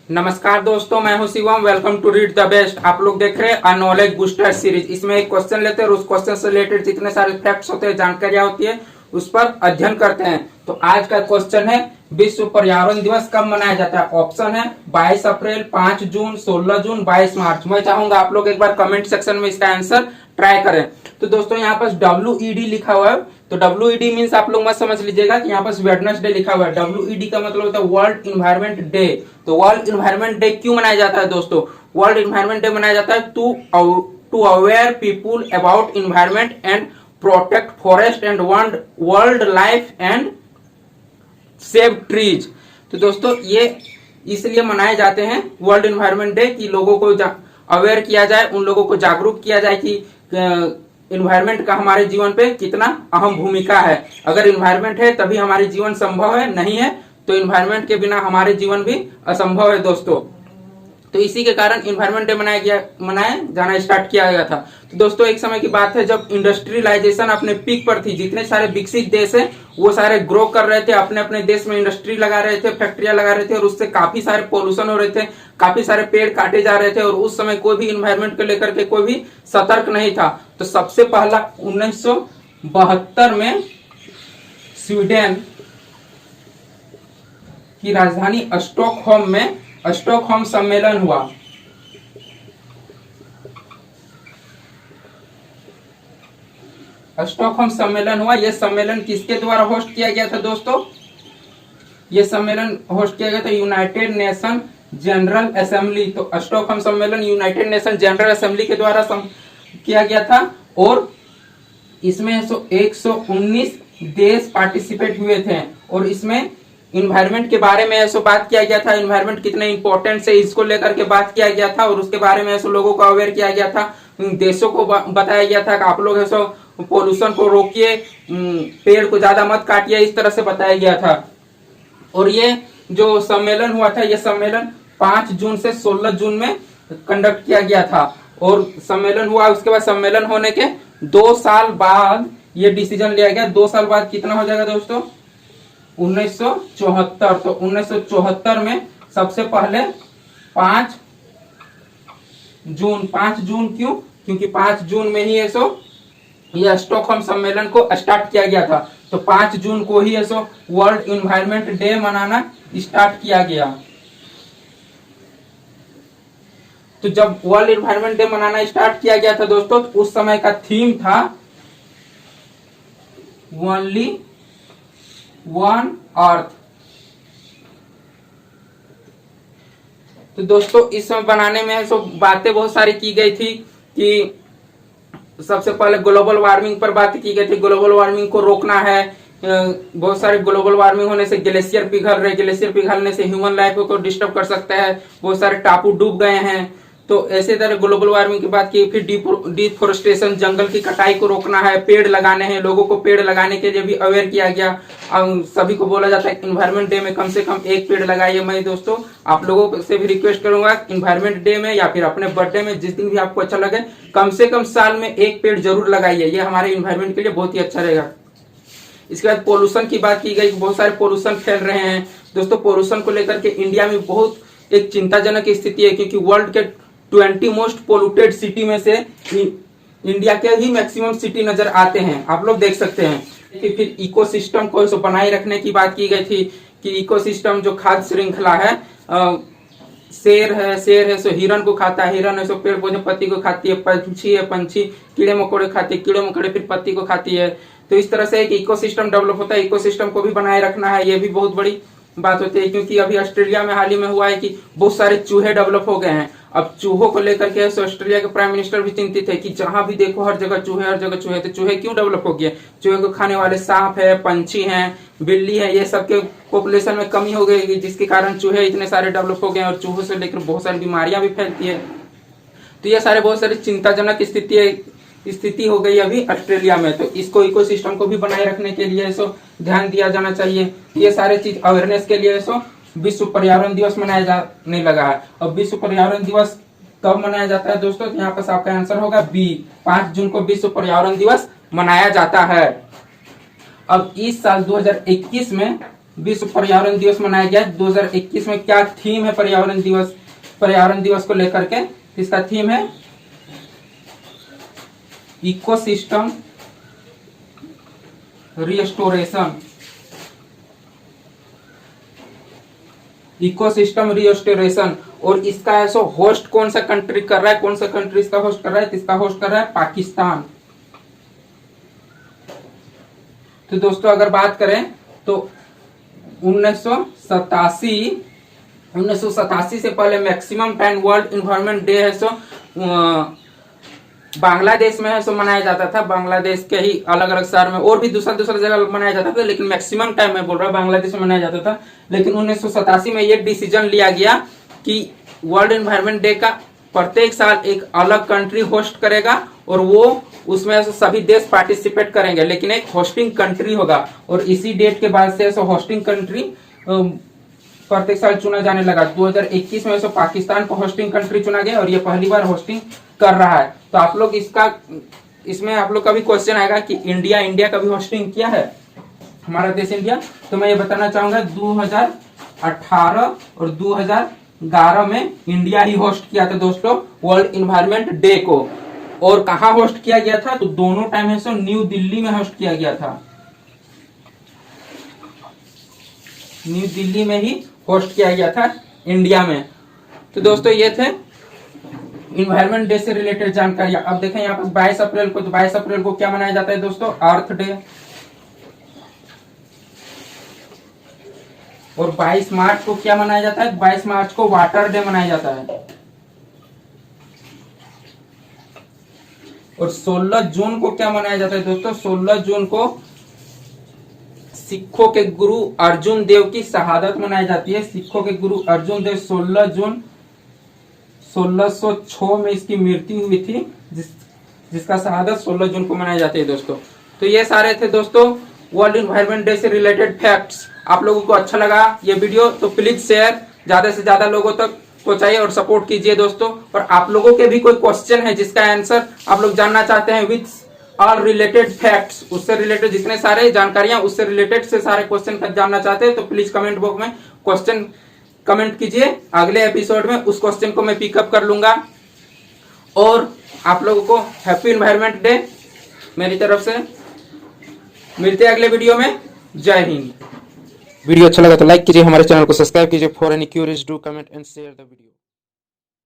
नमस्कार दोस्तों, मैं हूं Shivam. Welcome to read the best. आप लोग देख रहे हैं अ नॉलेज बूस्टर सीरीज। इसमें एक क्वेश्चन लेते हैं और उस क्वेश्चन से रिलेटेड जितने सारे फैक्ट्स होते हैं, जानकारियां होती है, उस पर अध्ययन करते हैं। तो आज का क्वेश्चन है, विश्व पर्यावरण दिवस कब मनाया जाता है? ऑप्शन है 22 अप्रैल, 5 जून, 16 जून, 22 मार्च। मैं चाहूंगा आप लोग एक बार कमेंट सेक्शन में इसका आंसर ट्राई करें। तो दोस्तों यहाँ पर WED लिखा हुआ है, तो WED मीन्स आप लोग मत समझ लीजिएगा कि यहाँ पर वेडनेसडे लिखा हुआ है। WED का मतलब होता है वर्ल्ड इन्वायरमेंट डे। तो वर्ल्ड इन्वायरमेंट डे क्यों मनाया जाता है दोस्तों? वर्ल्ड इन्वायरमेंट डे मनाया जाता है to aware people about environment and protect forest and world life and save trees. तो दोस्तों ये इसलिए मनाए जाते हैं वर्ल्ड इन्वायरमेंट डे कि लोगों को अवेयर किया जाए, उन लोगों को जागरूक किया जाए कि इन्वायरमेंट का हमारे जीवन पे कितना अहम भूमिका है। अगर इन्वायरमेंट है तभी हमारे जीवन संभव है, नहीं है तो इन्वायरमेंट के बिना हमारे जीवन भी असंभव है दोस्तों। तो इसी के कारण इन्वायरमेंट डे मनाया जाना स्टार्ट किया गया था। तो दोस्तों एक समय की बात है जब इंडस्ट्रियलाइजेशन अपने पीक पर थी। जितने सारे विकसित देश हैं वो सारे ग्रो कर रहे थे, अपने अपने देश में इंडस्ट्री लगा रहे थे, फैक्ट्रियां लगा रहे थे और उससे काफी सारे पोल्यूशन हो रहे थे, काफी सारे पेड़ काटे जा रहे थे और उस समय कोई भी इन्वायरमेंट को लेकर के कोई भी सतर्क नहीं था। तो सबसे पहला 1972 में स्वीडन की राजधानी स्टॉकहोम में स्टॉकहोम सम्मेलन हुआ। स्टॉकहोम सम्मेलन हुआ। यह सम्मेलन किसके द्वारा होस्ट किया गया था दोस्तों? यह सम्मेलन होस्ट किया गया था यूनाइटेड नेशन जनरल असेंबली। तो स्टॉकहोम सम्मेलन यूनाइटेड नेशन जनरल असेंबली के द्वारा किया गया था और इसमें 119 देश पार्टिसिपेट हुए थे और इसमें इन्वायरमेंट के बारे में ऐसा बात किया गया था, इन्वायरमेंट कितने इंपॉर्टेंट है इसको लेकर के बात किया गया था और उसके बारे में ऐसे लोगों को अवेयर किया गया था। देशों को बताया गया था कि आप लोग ऐसा पोल्यूशन को रोकिए, पेड़ को ज्यादा मत काटिए, इस तरह से बताया गया था। और ये जो सम्मेलन हुआ था, यह सम्मेलन 5 जून से 16 जून में कंडक्ट किया गया था और सम्मेलन हुआ। उसके बाद सम्मेलन होने के 2 साल बाद ये डिसीजन लिया गया। 2 साल बाद कितना हो जाएगा दोस्तों? 1974। तो 1974 में सबसे पहले 5 जून क्यों? क्योंकि 5 जून में ही यह स्टॉकहोम सम्मेलन को स्टार्ट किया गया था। तो 5 जून को ही वर्ल्ड इन्वायरमेंट डे मनाना स्टार्ट किया गया। तो जब वर्ल्ड इन्वायरमेंट डे मनाना स्टार्ट किया गया था दोस्तों, तो उस समय का थीम था ओनली वन अर्थ। तो दोस्तों इस समय बनाने में बातें बहुत सारी की गई थी कि सबसे पहले ग्लोबल वार्मिंग पर बात की गई थी। ग्लोबल वार्मिंग को रोकना है। बहुत सारे ग्लोबल वार्मिंग होने से ग्लेशियर पिघल रहे, ग्लेशियर पिघलने से ह्यूमन लाइफ को डिस्टर्ब कर सकता है, बहुत सारे टापू डूब गए हैं। तो ऐसे तरह ग्लोबल वार्मिंग की बात की। फिर डिफोरेस्टेशन, जंगल की कटाई को रोकना है, पेड़ लगाने हैं, लोगों को पेड़ लगाने के लिए भी अवेयर किया गया। सभी को बोला जाता है इन्वायरमेंट डे में कम से कम 1 पेड़ लगाइए। मैं दोस्तों आप लोगों से भी रिक्वेस्ट करूंगा इन्वायरमेंट डे में या फिर अपने बर्थडे में, जिस दिन भी आपको अच्छा लगे, कम से कम साल में 1 पेड़ जरूर लगाइए। ये हमारे इन्वायरमेंट के लिए बहुत ही अच्छा रहेगा। इसके बाद पोल्यूशन की बात की गई। बहुत सारे पोल्यूशन फैल रहे हैं दोस्तों। पोल्यूशन को लेकर के इंडिया में बहुत एक चिंताजनक स्थिति है क्योंकि वर्ल्ड के 20 मोस्ट पोल्यूटेड सिटी में से इंडिया के ही मैक्सिमम सिटी नजर आते हैं, आप लोग देख सकते हैं। फिर इकोसिस्टम को बनाए रखने की बात की गई थी कि इकोसिस्टम जो खाद्य श्रृंखला है, शेर है सो हिरन को खाता है, हिरन है सो पेड़ पौधे पत्ती को खाती है, पंछी कीड़े मकोड़े खाती है, कीड़े मकोड़े फिर पत्ती को खाती है। तो इस तरह से एक इकोसिस्टम डेवलप होता है। इकोसिस्टम को भी बनाए रखना है, ये भी बहुत बड़ी बात होती है क्योंकि अभी ऑस्ट्रेलिया में हाल ही में हुआ है कि बहुत सारे चूहे डेवलप हो गए हैं। अब चूहों को लेकर के ऑस्ट्रेलिया के प्राइम मिनिस्टर भी चिंतित है कि जहां भी देखो हर जगह चूहे। तो चूहे क्यों डेवलप हो गए? चूहे को खाने वाले सांप है, पंछी हैं, बिल्ली है, ये सबके पॉपुलेशन में कमी हो गई जिसके कारण चूहे इतने सारे डेवलप हो गए और चूहों से लेकर बहुत सारी बीमारियां भी फैलती है। तो ये सारे बहुत सारी चिंताजनक स्थिति हो गई अभी ऑस्ट्रेलिया में। तो इसको इकोसिस्टम को भी बनाए रखने के लिए ध्यान दिया जाना चाहिए। ये सारे चीज अवेयरनेस के लिए विश्व पर्यावरण दिवस मनाया जाने लगा है। अब विश्व पर्यावरण दिवस कब मनाया जाता है दोस्तों? तो यहाँ पर आपका आंसर होगा बी, 5 जून को विश्व पर्यावरण दिवस मनाया जाता है। अब इस साल 2021 में विश्व पर्यावरण दिवस मनाया गया 2021 में। क्या थीम है पर्यावरण दिवस को लेकर के? इसका थीम है इकोसिस्टम रिस्टोरेशन। Ecosystem restoration. और इसका ऐसा होस्ट कौन सा कंट्री कर रहा है? कौन सा कंट्री इसका होस्ट कर रहा है? इसका होस्ट कर रहा है पाकिस्तान। तो दोस्तों अगर बात करें तो 1987 से पहले maximum time world environment day है सो बांग्लादेश में है सो मनाया जाता था। बांग्लादेश के ही अलग अलग शहर में और भी दूसरा जगह मनाया जाता था, लेकिन मैक्सिमम टाइम में बोल रहा बांग्लादेश में मनाया जाता था। लेकिन 1987 में ये डिसीजन लिया गया कि वर्ल्ड इन्वायरमेंट डे का प्रत्येक साल एक अलग कंट्री होस्ट करेगा और वो उसमें सभी देश पार्टिसिपेट करेंगे, लेकिन एक होस्टिंग कंट्री होगा। और इसी डेट के बाद से होस्टिंग कंट्री प्रत्येक साल चुना जाने लगा। 2021 में पाकिस्तान को होस्टिंग कंट्री चुना गया और ये पहली बार होस्टिंग कर रहा है। तो आप लोग इसमें आप लोग का भी क्वेश्चन आएगा कि इंडिया का भी होस्टिंग किया है, हमारा देश इंडिया। तो मैं ये बताना चाहूंगा 2018 और 2011 में इंडिया ही होस्ट किया था दोस्तों वर्ल्ड इन्वायरमेंट डे को। और कहाँ होस्ट किया गया था? तो दोनों टाइम है सो न्यू दिल्ली में होस्ट किया गया था। न्यू दिल्ली में ही होस्ट किया गया था इंडिया में। तो दोस्तों ये थे इन्वायरमेंट डे से रिलेटेड जानकारी। अब देखें यहाँ पर 22 अप्रैल को, तो 22 अप्रैल को क्या मनाया जाता है दोस्तों? अर्थ डे। और 22 मार्च को क्या मनाया जाता है? 22 मार्च को वाटर डे मनाया जाता है। और 16 जून को क्या मनाया जाता है दोस्तों? 16 जून को सिखों के गुरु अर्जुन देव की शहादत मनाई जाती है। सिखों के गुरु अर्जुन देव 16 जून 1606 में इसकी मृत्यु हुई थी, जिसका शहादत 16 जून को मनाई जाती है दोस्तों। तो ये सारे थे दोस्तों वर्ल्ड इन्वायरमेंट डे से रिलेटेड फैक्ट्स। आप लोगों को अच्छा लगा ये वीडियो तो प्लीज शेयर ज्यादा से ज्यादा लोगों तक पहुंचाइए और सपोर्ट कीजिए दोस्तों। और आप लोगों के भी कोई क्वेश्चन है जिसका आंसर आप लोग जानना चाहते हैं विथ ऑल रिलेटेड फैक्ट्स, उससे रिलेटेड जितने सारे जानकारियां उससे रिलेटेड से सारे क्वेश्चन जानना चाहते हैं तो प्लीज कमेंट बॉक्स में क्वेश्चन कमेंट कीजिए। अगले एपिसोड में उस क्वेश्चन को मैं पिकअप कर लूंगा। और आप लोगों को हैप्पी इन्वायरमेंट डे मेरी तरफ से। मिलते हैं अगले वीडियो में। जय हिंद। वीडियो अच्छा लगा तो लाइक कीजिए, हमारे चैनल को सब्सक्राइब कीजिए। For any curies do comment and share the video.